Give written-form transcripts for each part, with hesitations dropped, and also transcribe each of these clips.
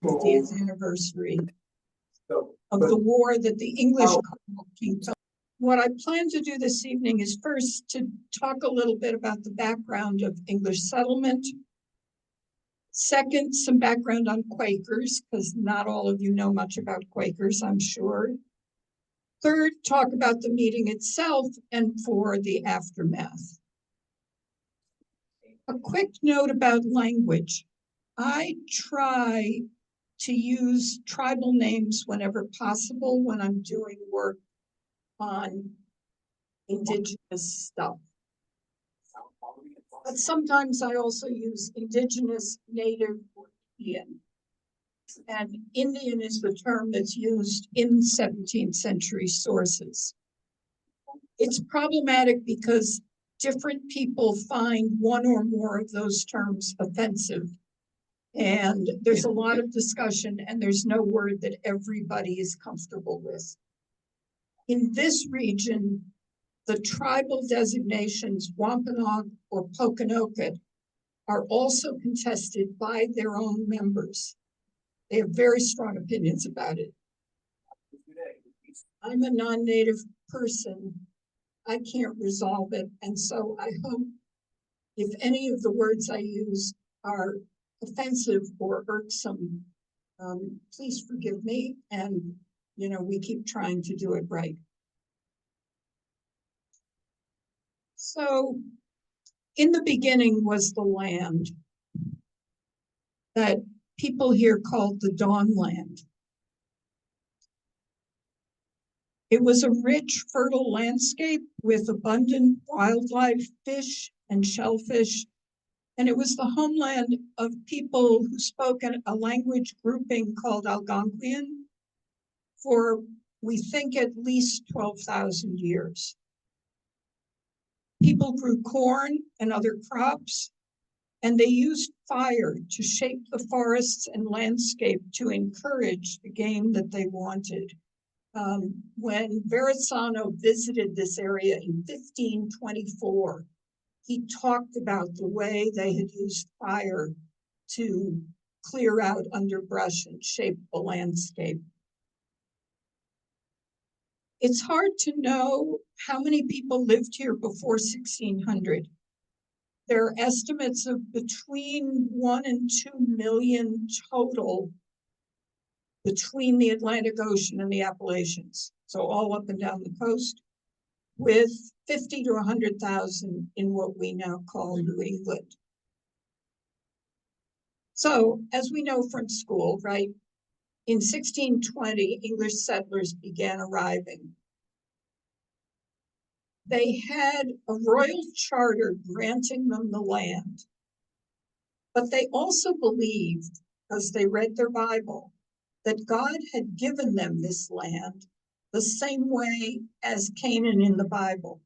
50th anniversary of the war that the English came to. What I plan to do this evening is first to talk a little bit about the background of English settlement. Second, some background on Quakers, because not all of you know much about Quakers, I'm sure. Third, talk about the meeting itself and for the aftermath. A quick note about language. I try to use tribal names whenever possible when I'm doing work on indigenous stuff. But sometimes I also use indigenous, native, or Indian. And Indian is the term that's used in 17th century sources. It's problematic because different people find one or more of those terms offensive. And there's a lot of discussion, and there's no word that everybody is comfortable with. In this region, the tribal designations Wampanoag or Pokanoket are also contested by their own members. They have very strong opinions about it. I'm a non-native person. I can't resolve it. And so I hope if any of the words I use are offensive or irksome, please forgive me. And, we keep trying to do it right. So in the beginning was the land that people here called the Dawn Land. It was a rich, fertile landscape with abundant wildlife, fish and shellfish, and it was the homeland of people who spoke a language grouping called Algonquian for, we think, at least 12,000 years. People grew corn and other crops, and they used fire to shape the forests and landscape to encourage the game that they wanted. When Verrazzano visited this area in 1524, he talked about the way they had used fire to clear out underbrush and shape the landscape. It's hard to know how many people lived here before 1600. There are estimates of between 1 and 2 million total between the Atlantic Ocean and the Appalachians, so all up and down the coast, with 50 to 100,000 in what we now call New England. So, as we know from school, right, in 1620, English settlers began arriving. They had a royal charter granting them the land, but they also believed, as they read their Bible, that God had given them this land the same way as Canaan in the Bible,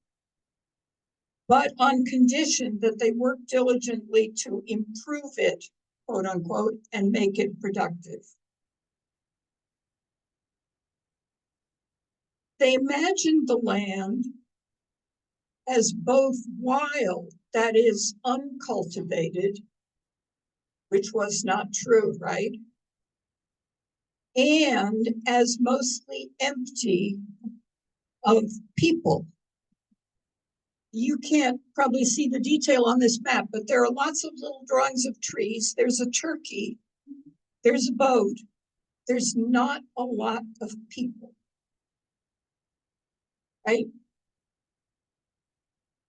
but on condition that they work diligently to improve it, quote unquote, and make it productive. They imagined the land as both wild, that is uncultivated, which was not true, right? And as mostly empty of people. You can't probably see the detail on this map, but there are lots of little drawings of trees. There's a turkey, there's a boat. There's not a lot of people, right?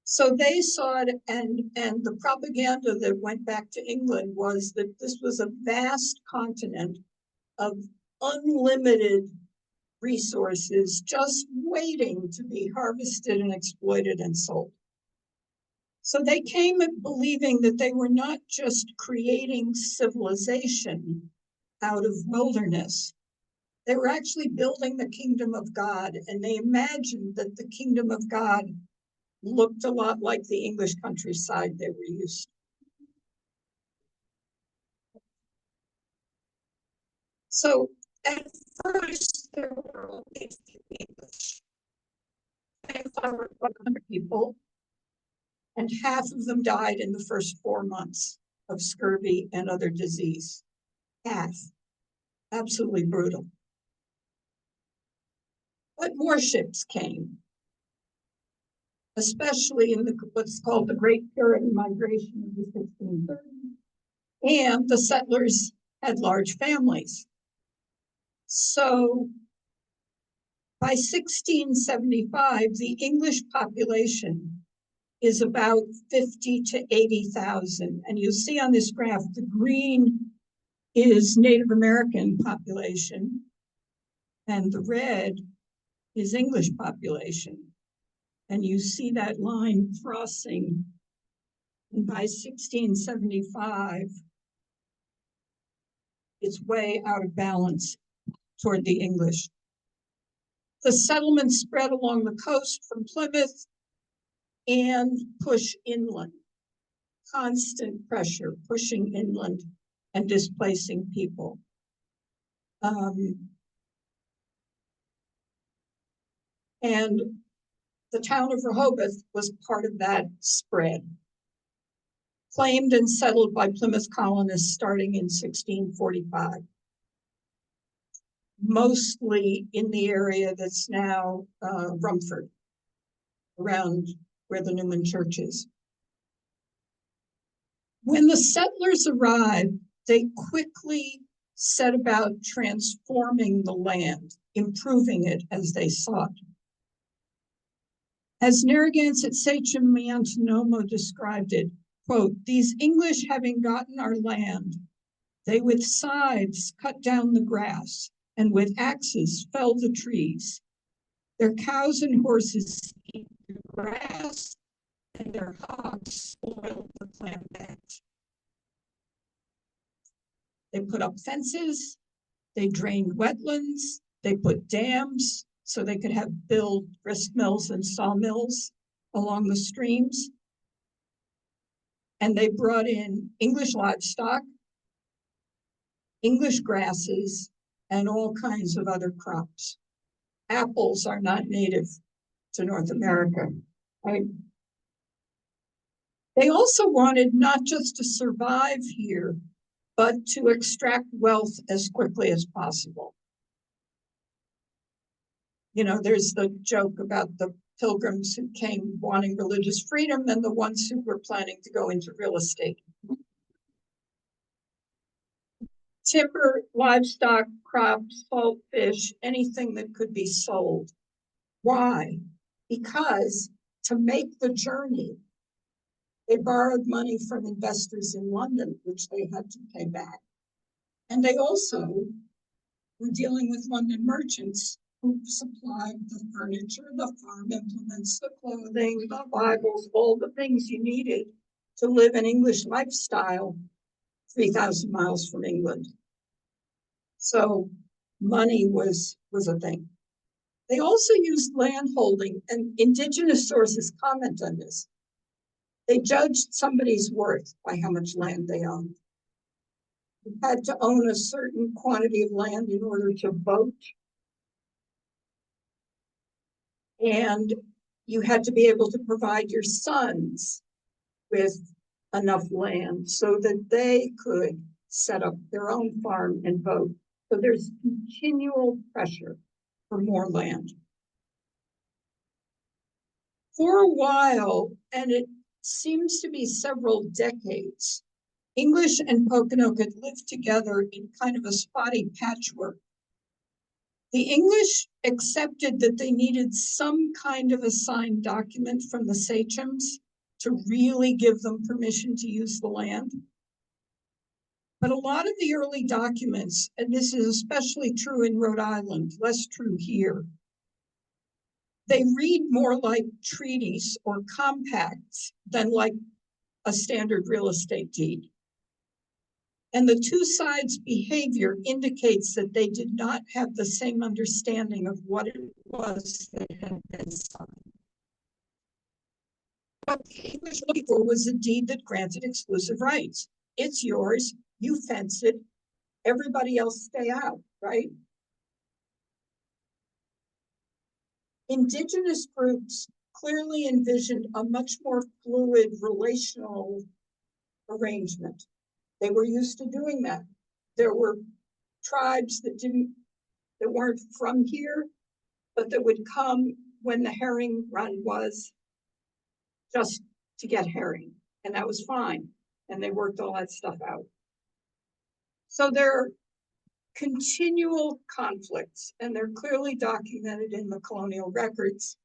So they saw it, and the propaganda that went back to England was that this was a vast continent of unlimited resources just waiting to be harvested and exploited and sold. So they came believing that they were not just creating civilization out of wilderness. They were actually building the kingdom of God, and they imagined that the kingdom of God looked a lot like the English countryside they were used to. So at first, there were only a few English. They were 100 people, and half of them died in the first 4 months of scurvy and other disease. Half. absolutely brutal. But more ships came, especially in what's called the Great Puritan Migration of the 1630s. And the settlers had large families. So by 1675, the English population is about 50 to 80,000. And you see on this graph, the green is Native American population, and the red is English population. And you see that line crossing. And by 1675, it's way out of balance toward the English. The settlements spread along the coast from Plymouth and push inland. Constant pressure pushing inland and displacing people. And the town of Rehoboth was part of that spread. Claimed and settled by Plymouth colonists starting in 1645. Mostly in the area that's now Rumford, around where the Newman Church is. When the settlers arrived, they quickly set about transforming the land, improving it as they sought. As Narragansett sachem Miantinomo described it, quote, "These English having gotten our land, they with scythes cut down the grass, and with axes fell the trees. Their cows and horses eat the grass, and their hogs spoiled the plant beds. They put up fences, they drained wetlands, they put dams so they could build grist mills and sawmills along the streams. And they brought in English livestock, English grasses, and all kinds of other crops. Apples are not native to North America, right? They also wanted not just to survive here, but to extract wealth as quickly as possible. You know, there's the joke about the pilgrims who came wanting religious freedom and the ones who were planning to go into real estate. Timber, livestock, crops, salt fish, anything that could be sold. Why? Because to make the journey, they borrowed money from investors in London, which they had to pay back. And they also were dealing with London merchants who supplied the furniture, the farm implements, the clothing, the Bibles, all the things you needed to live an English lifestyle 3,000 miles from England. So money was a thing. They also used land holding, and indigenous sources comment on this. They judged somebody's worth by how much land they owned. You had to own a certain quantity of land in order to vote. And you had to be able to provide your sons with enough land so that they could set up their own farm and vote. So there's continual pressure for more land. For a while, and it seems to be several decades, English and Pocono could live together in kind of a spotty patchwork. The English accepted that they needed some kind of a signed document from the sachems to really give them permission to use the land. But a lot of the early documents, and this is especially true in Rhode Island, less true here, they read more like treaties or compacts than like a standard real estate deed. And the two sides' behavior indicates that they did not have the same understanding of what it was that had been signed. What the English were looking for was a deed that granted exclusive rights. It's yours, you fence it, everybody else stay out, right? Indigenous groups clearly envisioned a much more fluid relational arrangement. They were used to doing that. There were tribes that weren't from here, but that would come when the herring run was, just to get herring, and that was fine. And they worked all that stuff out. So there are continual conflicts, and they're clearly documented in the colonial records.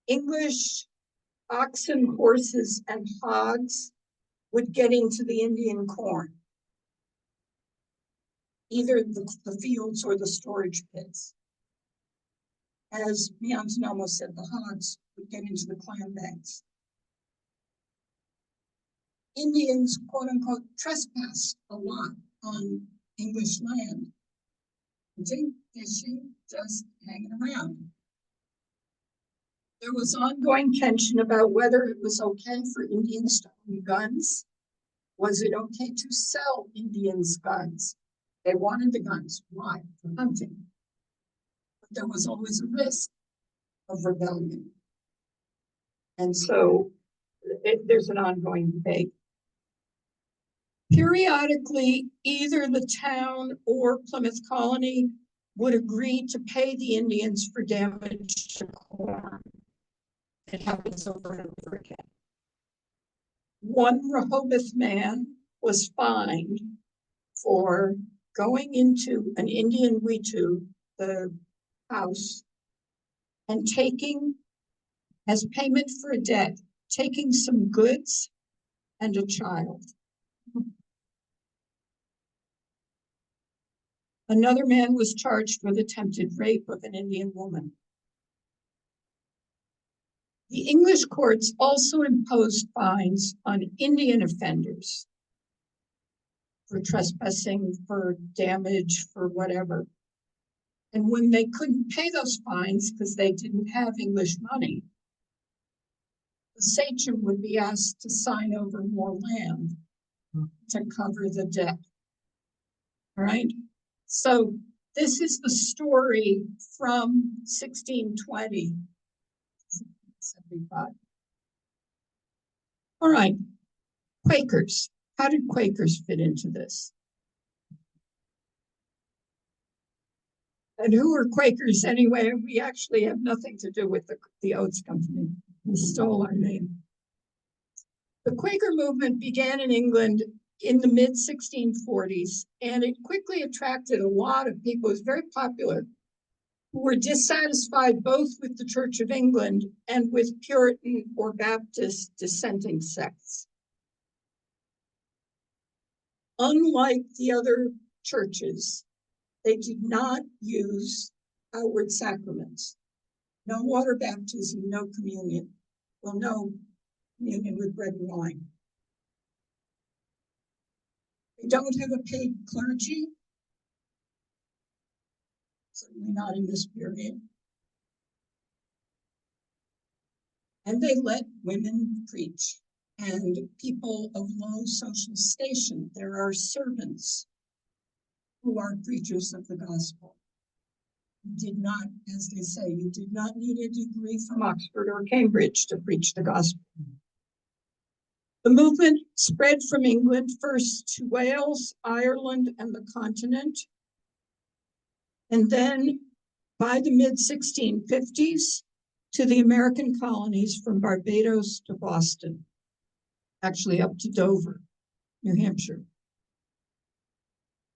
English oxen, horses, and hogs would get into the Indian corn, either the fields or the storage pits. As Bianzanomo said, the hogs would get into the clam banks. Indians, quote unquote, trespassed a lot on English land. Hunting, fishing, just hanging around. There was ongoing tension about whether it was okay for Indians to own guns. Was it okay to sell Indians guns? They wanted the guns. Why? For hunting. But there was always a risk of rebellion. And so there's an ongoing debate. Periodically, either the town or Plymouth Colony would agree to pay the Indians for damage to corn. It happens over and over again. One Rehoboth man was fined for going into an Indian Witu, the house, and taking, as payment for a debt, taking some goods and a child. Another man was charged with attempted rape of an Indian woman. The English courts also imposed fines on Indian offenders for trespassing, for damage, for whatever. And when they couldn't pay those fines because they didn't have English money, the sachem would be asked to sign over more land to cover the debt. All right? So this is the story from 1620. 75. All right, Quakers. How did Quakers fit into this? And who are Quakers anyway? We actually have nothing to do with the Oats Company. We stole our name. The Quaker movement began in England in the mid-1640s, and it quickly attracted a lot of people. It was very popular, who were dissatisfied both with the Church of England and with Puritan or Baptist dissenting sects. Unlike the other churches, they did not use outward sacraments. No water baptism, no communion. Well, no communion with bread and wine. They don't have a paid clergy, certainly not in this period. And they let women preach, and people of low social station. There are servants who are preachers of the gospel. You did not, as they say, you did not need a degree from Oxford or Cambridge to preach the gospel. The movement spread from England first to Wales, Ireland, and the continent. And then by the mid-1650s to the American colonies from Barbados to Boston, actually up to Dover, New Hampshire.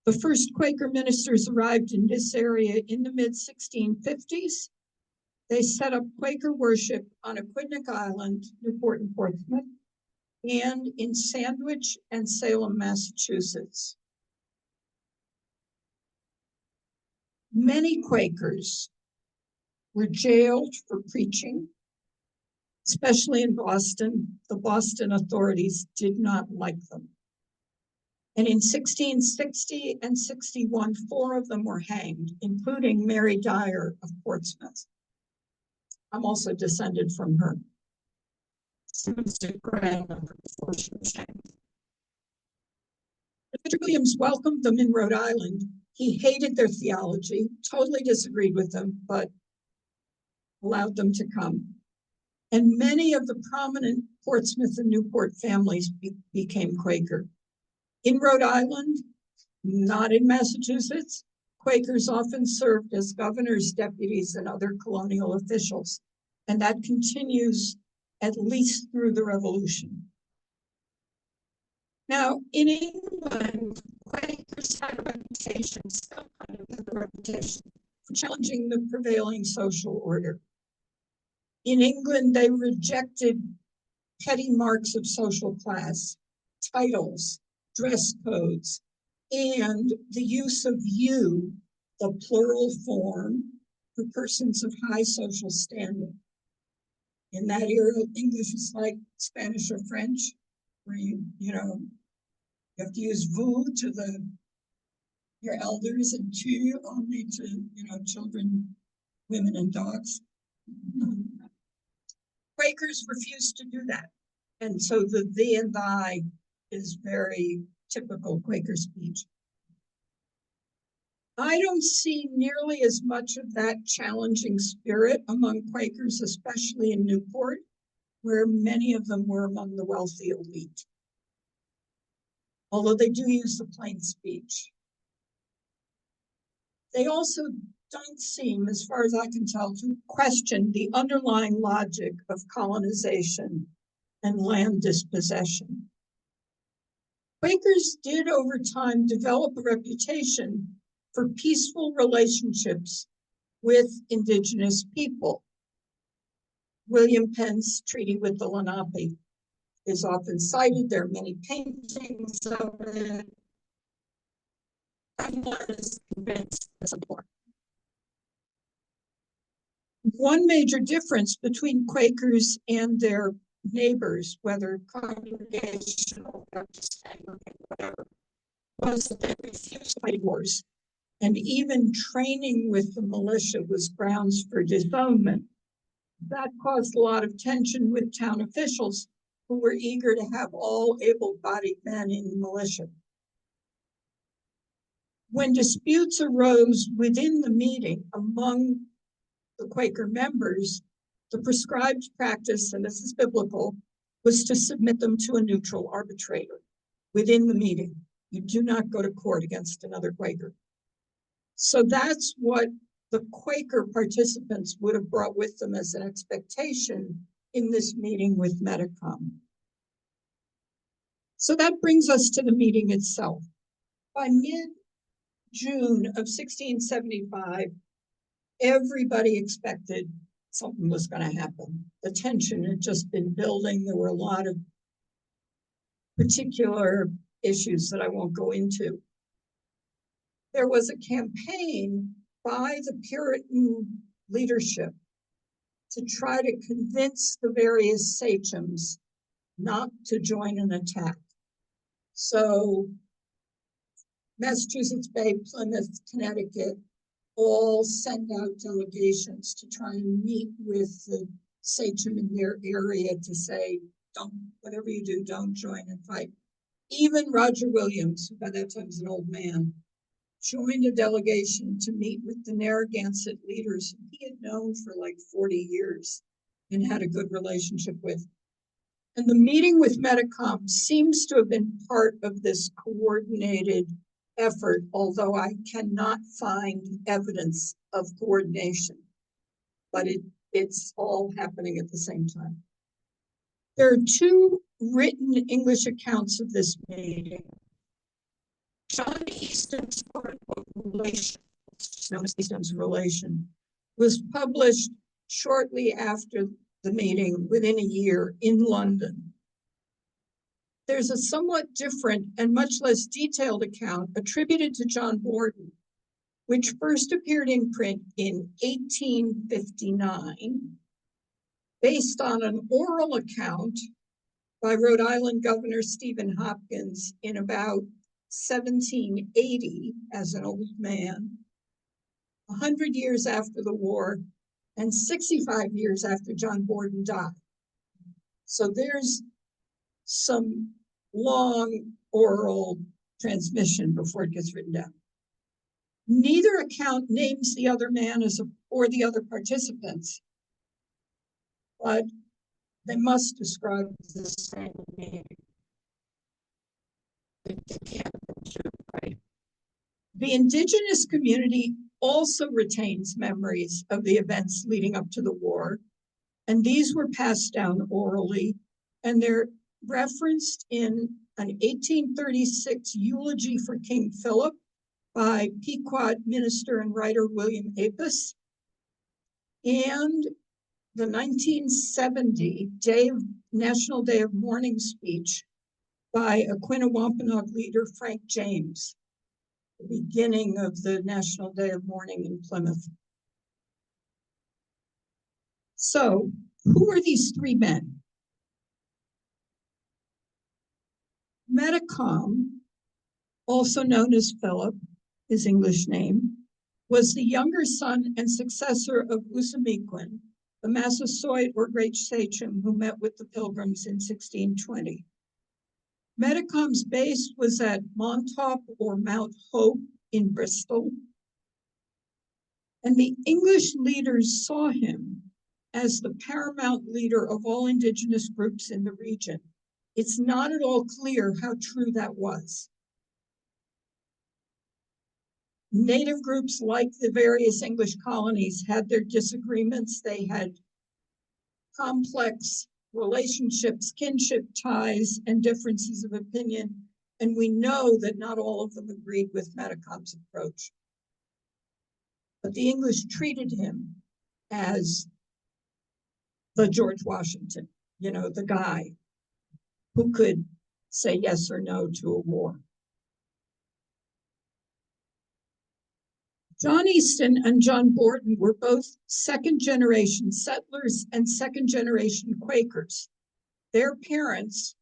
The first Quaker ministers arrived in this area in the mid-1650s. They set up Quaker worship on Aquidneck Island, Newport and Portsmouth, and in Sandwich and Salem, Massachusetts. Many Quakers were jailed for preaching, especially in Boston. The Boston authorities did not like them. And in 1660 and 61, 4 of them were hanged, including Mary Dyer of Portsmouth. I'm also descended from her. She was a grandmother before she was hanged. Richard Williams welcomed them in Rhode Island. He hated their theology, totally disagreed with them, but allowed them to come. And many of the prominent Portsmouth and Newport families became Quaker. In Rhode Island, Not in Massachusetts. Quakers often served as governors, deputies, and other colonial officials, and that continues at least through the Revolution. Now, in England, Quakers had a reputation, still kind of had a reputation, for challenging the prevailing social order. In England, they rejected petty marks of social class, titles, dress codes, and the use of you, the plural form, for persons of high social standing. In that era, English was like Spanish or French, where you have to use vous to your elders and tu only to, children, women, and dogs. Quakers refused to do that. And so the thee and thy is very typical Quaker speech. I don't see nearly as much of that challenging spirit among Quakers, especially in Newport, where many of them were among the wealthy elite. Although they do use the plain speech. They also don't seem, as far as I can tell, to question the underlying logic of colonization and land dispossession. Quakers did over time develop a reputation for peaceful relationships with indigenous people. William Penn's treaty with the Lenape is often cited. There are many paintings of it. I'm not as convinced as before. One major difference between Quakers and their neighbors, whether congregational, Baptist, Anglican, whatever, was that they refused fighting wars. And even training with the militia was grounds for disownment. That caused a lot of tension with town officials who were eager to have all able-bodied men in the militia. When disputes arose within the meeting among the Quaker members, the prescribed practice, and this is biblical, was to submit them to a neutral arbitrator within the meeting. You do not go to court against another Quaker. So that's what the Quaker participants would have brought with them as an expectation in this meeting with Metacom. So that brings us to the meeting itself. By mid-June of 1675, everybody expected something was going to happen. The tension had just been building. There were a lot of particular issues that I won't go into. There was a campaign by the Puritan leadership to try to convince the various sachems not to join an attack. So Massachusetts Bay, Plymouth, Connecticut, all send out delegations to try and meet with the sachem in their area to say, don't, whatever you do, don't join and fight. Even Roger Williams, who by that time was an old man, joined a delegation to meet with the Narragansett leaders he had known for like 40 years and had a good relationship with. And the meeting with Metacom seems to have been part of this coordinated effort, although I cannot find evidence of coordination, but it's all happening at the same time. There are two written English accounts of this meeting. John Easton's relation, known as Easton's relation, was published shortly after the meeting, within a year, in London. There's a somewhat different and much less detailed account attributed to John Borden, which first appeared in print in 1859, based on an oral account by Rhode Island Governor Stephen Hopkins in about 1780 as an old man, 100 years after the war, and 65 years after John Borden died. So there's some long oral transmission before it gets written down. Neither account names the other man or the other participants, but they must describe the same meaning. They can't be true, right? The indigenous community also retains memories of the events leading up to the war, and these were passed down orally, and they're referenced in an 1836 eulogy for King Philip by Pequot minister and writer William Apis, and the 1970 National Day of Mourning speech by Aquinnah-Wampanoag leader Frank James, the beginning of the National Day of Mourning in Plymouth. So, who are these three men? Metacom, also known as Philip, his English name, was the younger son and successor of Usamequin, the Massasoit or great sachem who met with the Pilgrims in 1620. Metacom's base was at Montauk or Mount Hope in Bristol, and the English leaders saw him as the paramount leader of all indigenous groups in the region. It's not at all clear how true that was. Native groups, like the various English colonies, had their disagreements. They had complex relationships, kinship ties, and differences of opinion. And we know that not all of them agreed with Metacom's approach. But the English treated him as the George Washington, the guy who could say yes or no to a war. John Easton and John Borden were both second-generation settlers and second-generation Quakers. Their parents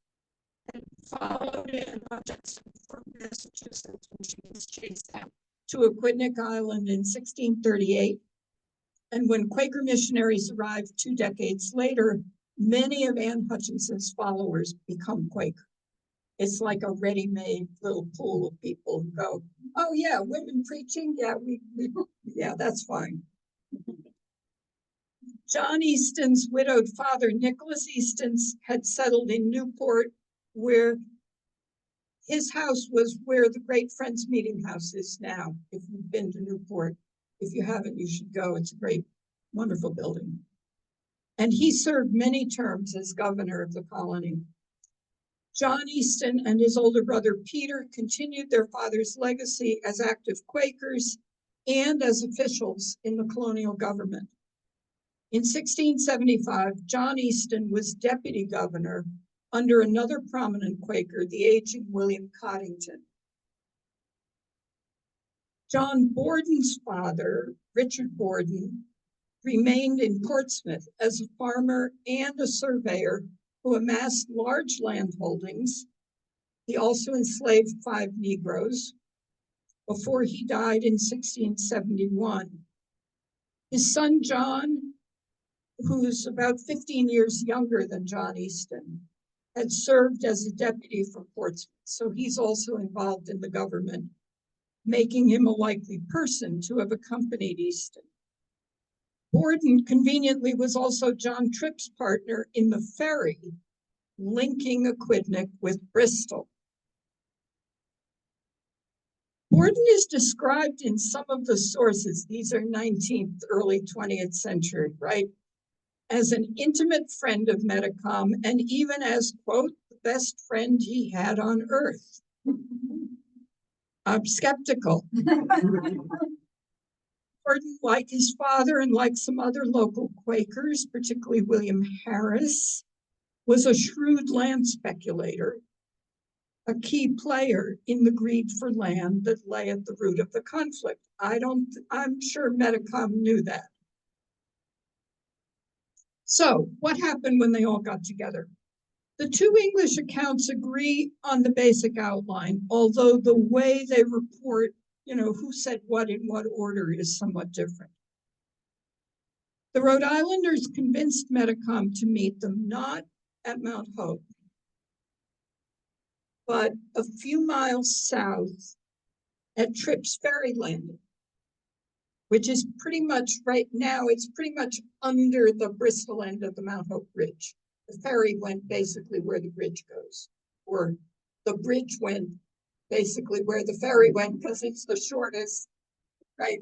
had followed Anne Hutchinson from Massachusetts when she was chased out to Aquidneck Island in 1638. And when Quaker missionaries arrived 2 decades later, many of Anne Hutchinson's followers become Quaker. It's like a ready-made little pool of people who go, oh yeah, women preaching, yeah, that's fine. John Easton's widowed father, Nicholas Easton, had settled in Newport, where his house was where the Great Friends Meeting House is now. If you've been to Newport, if you haven't, you should go. It's a great, wonderful building. And he served many terms as governor of the colony. John Easton and his older brother Peter continued their father's legacy as active Quakers and as officials in the colonial government. In 1675, John Easton was deputy governor under another prominent Quaker, the aging William Coddington. John Borden's father, Richard Borden, remained in Portsmouth as a farmer and a surveyor who amassed large land holdings. He also enslaved 5 Negroes before he died in 1671. His son, John, who's about 15 years younger than John Easton, had served as a deputy for Portsmouth, so he's also involved in the government, making him a likely person to have accompanied Easton. Borden conveniently was also John Tripp's partner in the ferry linking Aquidneck with Bristol. Borden is described in some of the sources, these are 19th, early 20th century, right, as an intimate friend of Metacom and even as, quote, the best friend he had on earth. I'm skeptical. Borden, like his father and like some other local Quakers, particularly William Harris, was a shrewd land speculator, a key player in the greed for land that lay at the root of the conflict. I'm sure Metacom knew that. So what happened when they all got together? The 2 English accounts agree on the basic outline, although the way they report, who said what in what order is somewhat different. The Rhode Islanders convinced Metacom to meet them not at Mount Hope, but a few miles south at Tripp's Ferry Landing, which is pretty much right now, it's pretty much under the Bristol end of the Mount Hope Bridge. The ferry went basically where the bridge goes, or the bridge went basically where the ferry went because it's the shortest, right?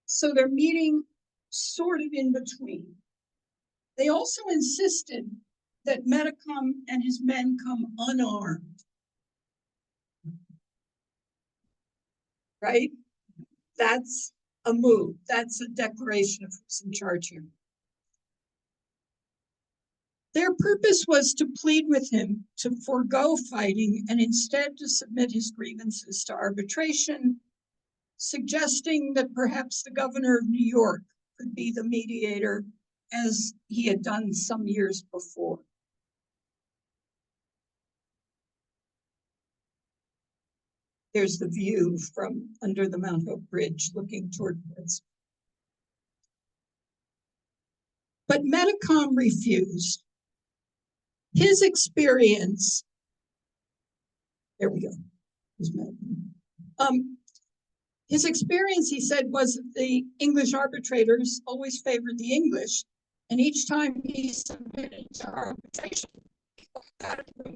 So they're meeting sort of in between. They also insisted that Metacom and his men come unarmed, right? That's a move. That's a declaration of who's in charge here. Their purpose was to plead with him to forego fighting and instead to submit his grievances to arbitration, suggesting that perhaps the governor of New York could be the mediator, as he had done some years before. There's the view from under the Mount Hope Bridge looking toward Portsmouth. But Metacom refused. His experience, there we go. His experience, he said, was that the English arbitrators always favored the English, and each time he submitted to arbitration,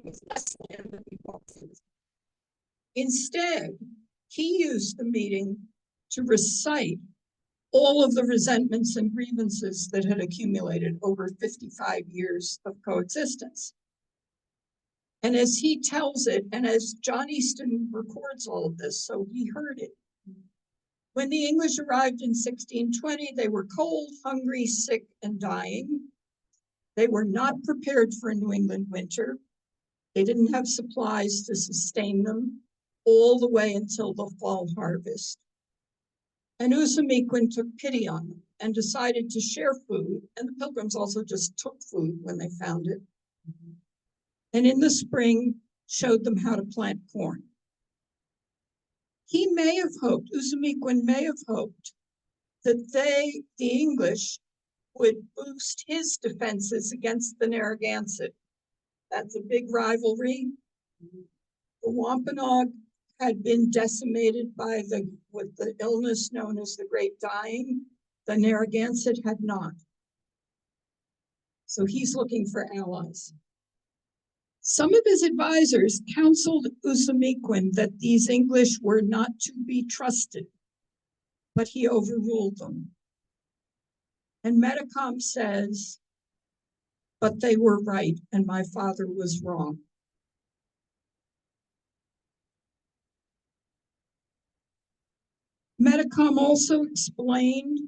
was less land than he wanted. Instead, he used the meeting to recite all of the resentments and grievances that had accumulated over 55 years of coexistence. And as he tells it, and as John Easton records all of this, so he heard it. When the English arrived in 1620, they were cold, hungry, sick, and dying. They were not prepared for a New England winter. They didn't have supplies to sustain them all the way until the fall harvest. And Usamequin took pity on them and decided to share food. And the Pilgrims also just took food when they found it. And in the spring, showed them how to plant corn. He may have hoped, Usamequin may have hoped, that they, the English, would boost his defenses against the Narragansett. That's a big rivalry. The Wampanoag had been decimated by with the illness known as the Great Dying. The Narragansett had not. So he's looking for allies. Some of his advisors counseled Usamequin that these English were not to be trusted, but he overruled them. And Metacom says, but they were right and my father was wrong. Metacom also explained,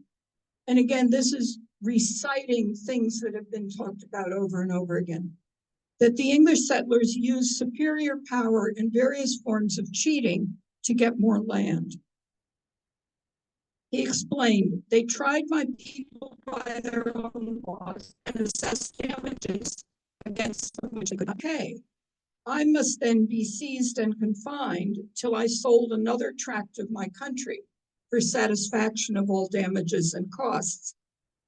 and again, this is reciting things that have been talked about over and over again, that the English settlers used superior power and various forms of cheating to get more land. He explained, they tried my people by their own laws and assessed damages against them which they could not pay. I must then be seized and confined till I sold another tract of my country for satisfaction of all damages and costs.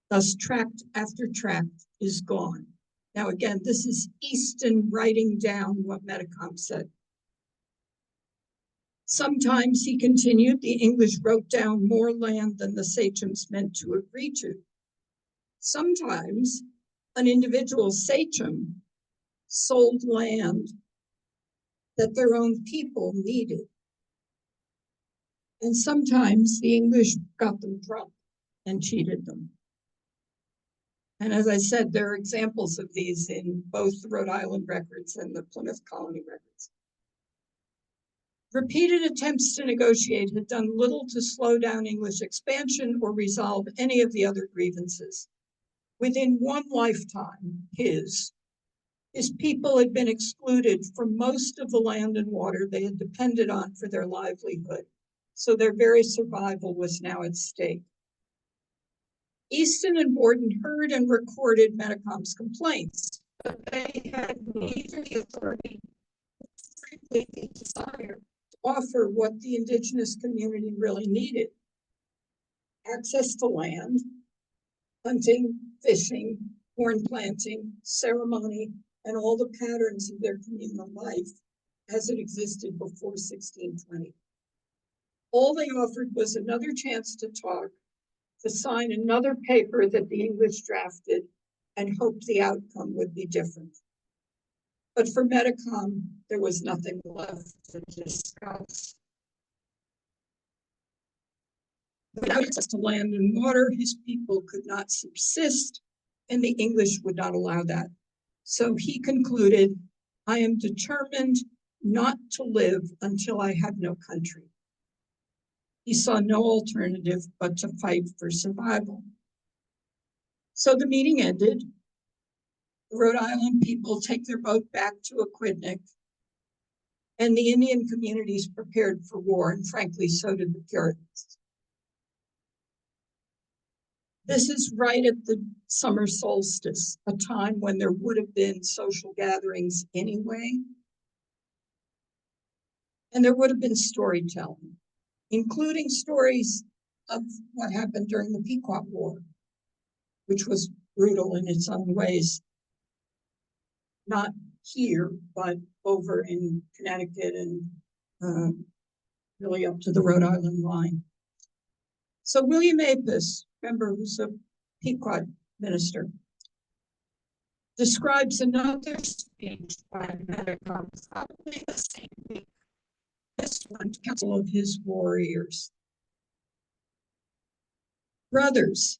Thus, tract after tract is gone. Now, again, this is Easton writing down what Metacom said. Sometimes, he continued, the English wrote down more land than the sachems meant to agree to. Sometimes, an individual sachem sold land that their own people needed. And sometimes the English got them drunk and cheated them. And as I said, there are examples of these in both the Rhode Island records and the Plymouth Colony records. Repeated attempts to negotiate had done little to slow down English expansion or resolve any of the other grievances. Within one lifetime, his people had been excluded from most of the land and water they had depended on for their livelihood. So their very survival was now at stake. Easton and Borden heard and recorded Metacom's complaints, but they had neither the authority nor the desire to offer what the indigenous community really needed: access to land, hunting, fishing, corn planting, ceremony, and all the patterns of their communal life as it existed before 1620. All they offered was another chance to talk, to sign another paper that the English drafted, and hoped the outcome would be different. But for Metacom, there was nothing left to discuss. Without access to land and water, his people could not subsist, and the English would not allow that. So he concluded, I am determined not to live until I have no country. He saw no alternative but to fight for survival. So the meeting ended. The Rhode Island people take their boat back to Aquidneck, and the Indian communities prepared for war, and frankly, so did the Puritans. This is right at the summer solstice, a time when there would have been social gatherings anyway. And there would have been storytelling, including stories of what happened during the Pequot War, which was brutal in its own ways. Not here, but over in Connecticut and really up to the Rhode Island line. So William Apis, remember, who's a Pequot minister, describes another speech by Metacom, probably the same week, this one, council of his warriors. Brothers,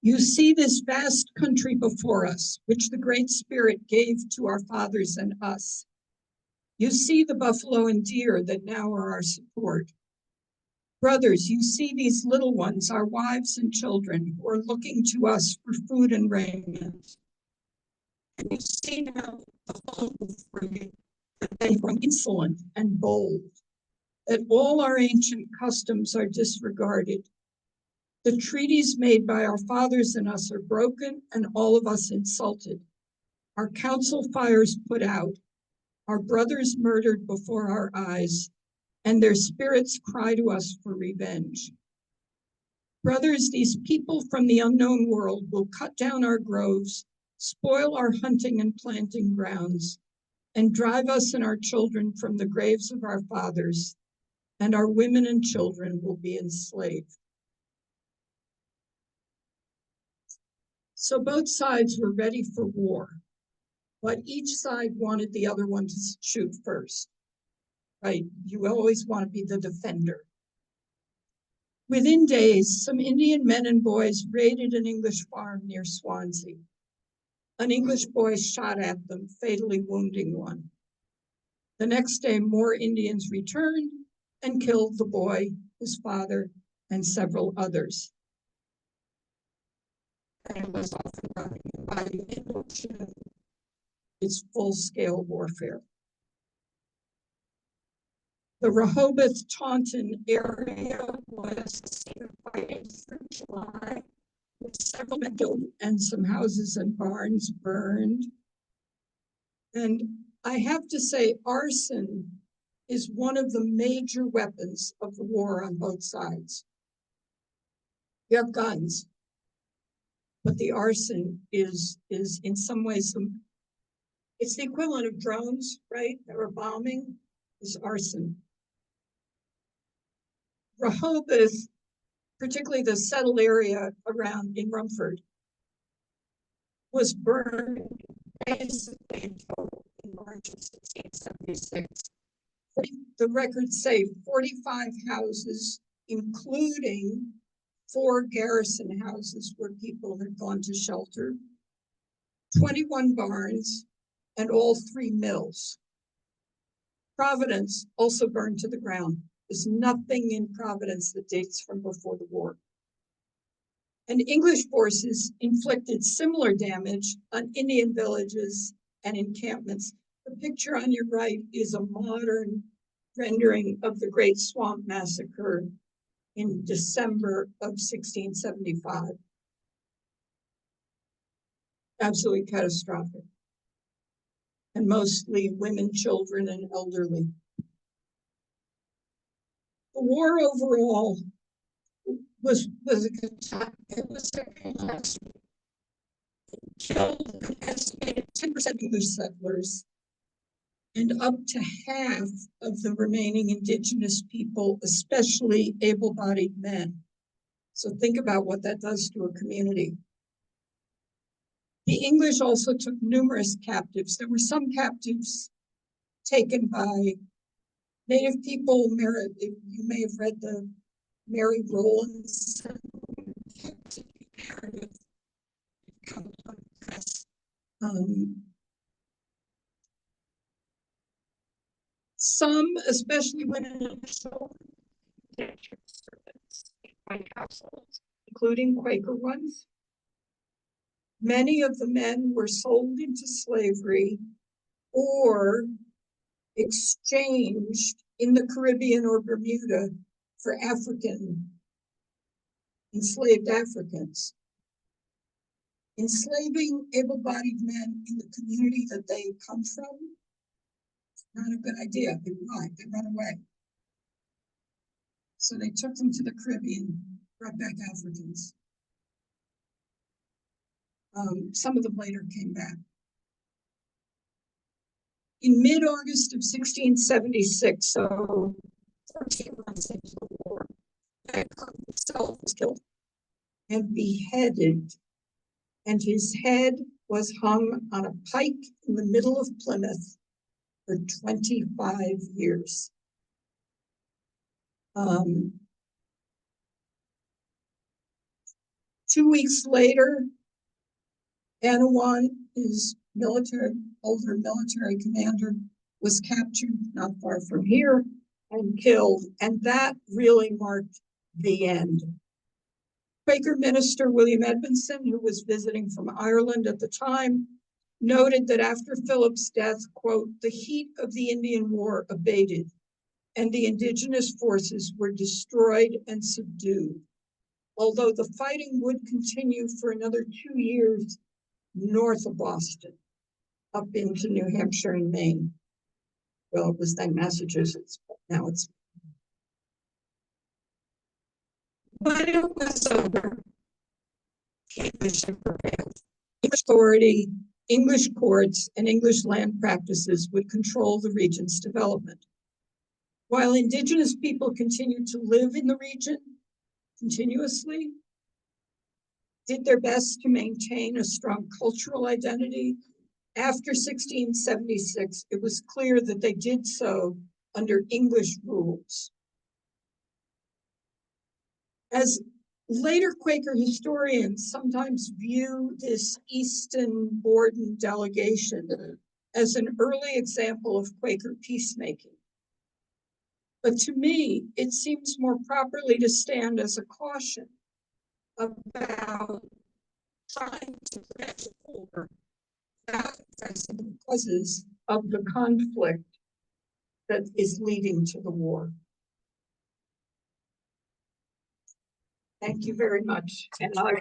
you see this vast country before us, which the Great Spirit gave to our fathers and us. You see the buffalo and deer that now are our support. Brothers, you see these little ones, our wives and children, who are looking to us for food and raiment. And you see now the hope for you, that they grow insolent and bold, that all our ancient customs are disregarded. The treaties made by our fathers and us are broken, and all of us insulted. Our council fires put out, our brothers murdered before our eyes, and their spirits cry to us for revenge. Brothers, these people from the unknown world will cut down our groves, spoil our hunting and planting grounds, and drive us and our children from the graves of our fathers, and our women and children will be enslaved. So both sides were ready for war, but each side wanted the other one to shoot first. Right? You always want to be the defender. Within days, some Indian men and boys raided an English farm near Swansea. An English boy shot at them, fatally wounding one. The next day, more Indians returned and killed the boy, his father, and several others. And was often running by the end of June. It's full-scale warfare. The Rehoboth-Taunton area was the scene of fighting through July, with several men killed and some houses and barns burned. And I have to say, arson is one of the major weapons of the war on both sides. You have guns, but the arson is in some ways, it's the equivalent of drones, right? Or bombing is arson. Rehoboth, particularly the settled area around in Rumford, was burned basically in total in March of 1676. The records say 45 houses, including 4 garrison houses where people had gone to shelter, 21 barns, and all 3 mills. Providence also burned to the ground. There's nothing in Providence that dates from before the war. And English forces inflicted similar damage on Indian villages and encampments. The picture on your right is a modern rendering of the Great Swamp Massacre in December of 1675. Absolutely catastrophic. And mostly women, children, and elderly. The war overall was a catastrophe. It was a catastrophe. It killed an estimated 10% English settlers and up to half of the remaining indigenous people, especially able-bodied men. So think about what that does to a community. The English also took numerous captives. There were some captives taken by Native people. You may have read the Mary Rowland's some, especially women and children, servants in white households, including Quaker ones. Many of the men were sold into slavery or exchanged in the Caribbean or Bermuda for enslaved Africans. Enslaving able-bodied men in the community that they come from, not a good idea. They run away. So they took them to the Caribbean, brought back Africans. Some of them later came back. In mid-August of 1676, so 14 months into the war, Quaker himself was killed and beheaded, and his head was hung on a pike in the middle of Plymouth for 25 years. 2 weeks later, Anawan, his older military commander, was captured not far from here and killed, and that really marked the end. Quaker minister William Edmondson, who was visiting from Ireland at the time, noted that after Philip's death, quote, the heat of the Indian War abated and the indigenous forces were destroyed and subdued, although the fighting would continue for another 2 years north of Boston, up into New Hampshire and Maine. Well, it was then Massachusetts, but now it's. But it was over. English prevailed. English authority, English courts, and English land practices would control the region's development. While indigenous people continued to live in the region continuously, did their best to maintain a strong cultural identity, after 1676, it was clear that they did so under English rules. As later Quaker historians sometimes view this Easton Borden delegation as an early example of Quaker peacemaking. But to me, it seems more properly to stand as a caution about trying to protect over the causes of the conflict that is leading to the war. Thank you very much. And I